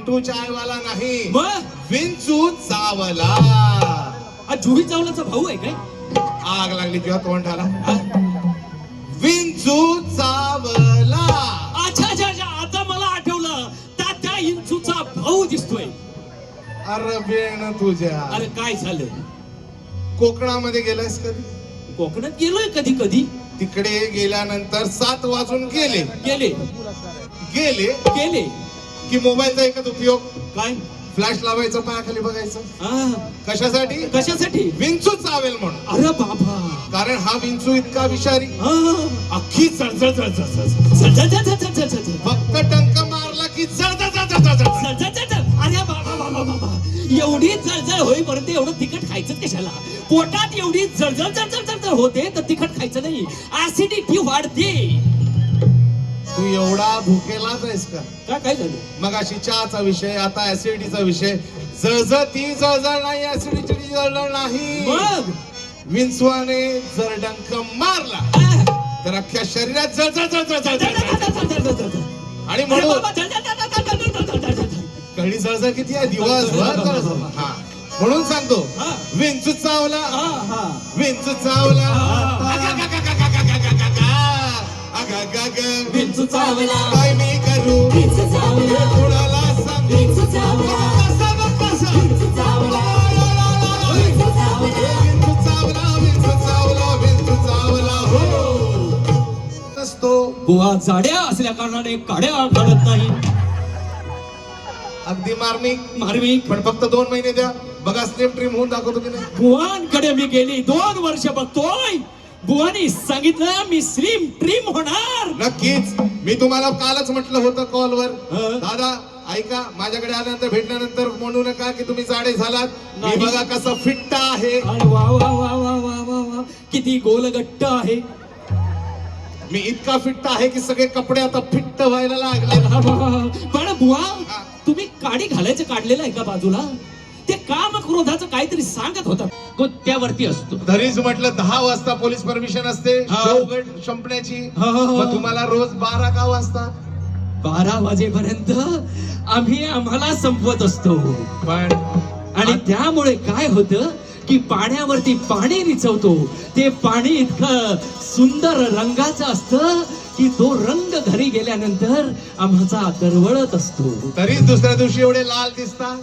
विंटू चायवाला नाही, मग विंचू चावला. जुही चावलाचा भाऊ आहे काय? आग लागली तुझ्या तोंडाला. विंचू चावला. अच्छा अच्छा अच्छा, आता मला आठवलं, तात्या इंचूचा भाऊ दिसतोय. अरे बेण तुझ्या, अरे काय झालं? कोकणामध्ये गेलायस कधी? कोकणात गेलोय कधी कधी. तिकडे गेल्यानंतर 7 वाजून गेले गेले गेले गेले की मोबाईलचा एकच उपयोग, काय? फ्लॅश लावायचं, पायाखाली बघायचं. हा, कशासाठी? कशासाठी? विंचू चावेल म्हणून. अरे बाबा, कारण हा विंचू इतका विषारी, हा, अख्खी चळचळ चळचळ झळ, झळ, झळ, झळ, झळ, झळ. फक्त टंक मारला की जळजळ जळजळ जळजळ. झळ, झळ, झळ, झळ. अरे बाबा बाबा बाबा, एवढी जळजळ होईपर्यंत एवढं तिखट खायचं कशाला? पोटात एवढी जळजळ जळजळ जळजळ होते तर तिखट खायचं नाही, ऍसिडिटी वाढते. तू एवढा भुकेलाच आहेस का? काय झालं? मग अशी चहाचा विषय, आता ऍसिडिटीचा विषय. जळजळ ती जळजळ नाही, ऍसिडिटी जळजळ नाही. मग विंचवाने जर डंक मारला हा. तर अख्ख्या शरीरात जळजळ जळजळ जळजळ. आणि अरे म्हणून बाबा, झळ, झळ, झळ, झळ, झळ, झळ, झळ, झळ, झळ. कळी जळजळ किती आहे? दिवसभर जळजळ. हा, म्हणून सांगतो, हा. विंचू चावला, हा, हा. विंचू चावला. विंचू चावला. काय मी करू? विंचू चावला. कुणाला सांगू? विंचू चावला. कसा बघ कसा? विंचू चावला. विंचू चावला. विंचू चावला, विंचू चावला, विंचू चावला. हो नसतो. बुवा जाड्या असल्या कारणाने काड्या घालत नाही. अगदी मार्मिक, मार्मिक. पण फक्त 2 महिने द्या, बघा स्लिम ट्रिम होऊन दाखवतो की नाही. बुवांकडे मी गेली 2 वर्ष बघतोय. बुवानी सांगितलं मी स्लिम ट्रिम होणार. नक्कीच. मी तुम्हाला कालच म्हटलं होतं कॉलवर, हं? दादा ऐका, माझ्याकडे आल्यानंतर भेटल्यानंतर म्हणू नका की तुम्ही जाडे झालात. मी नाही. बघा कसं फिट्ट आहे. अरे वा वा वा वा वा वा वा, किती गोलगट्ट आहे. मी इतका फिट्ट आहे की सगळे कपडे आता फिट्ट व्हायला लागले. पण बुवा, हा. तुम्ही काडी घालायचं काढलेलं आहे का बाजूला? ते काम क्रोधाचं काहीतरी सांगत होता, त्यावरती असतो. तरीच म्हटलं 10 वाजता पोलीस परमिशन असते हा. शोगट संपण्याची. हा, हा, हा. मग तुम्हाला रोज 12 का वाजता? 12 वाजेपर्यंत आम्हाला संपवत असतो. पण आणि त्यामुळे काय होतं की पाण्यावरती पाणी रिचवतो. ते पाणी इतकं सुंदर रंगाचं असतं की तो रंग घरी गेल्यानंतर आम्हाला दरवळत असतो. तरीच दुसऱ्या दिवशी एवढे लाल दिसता.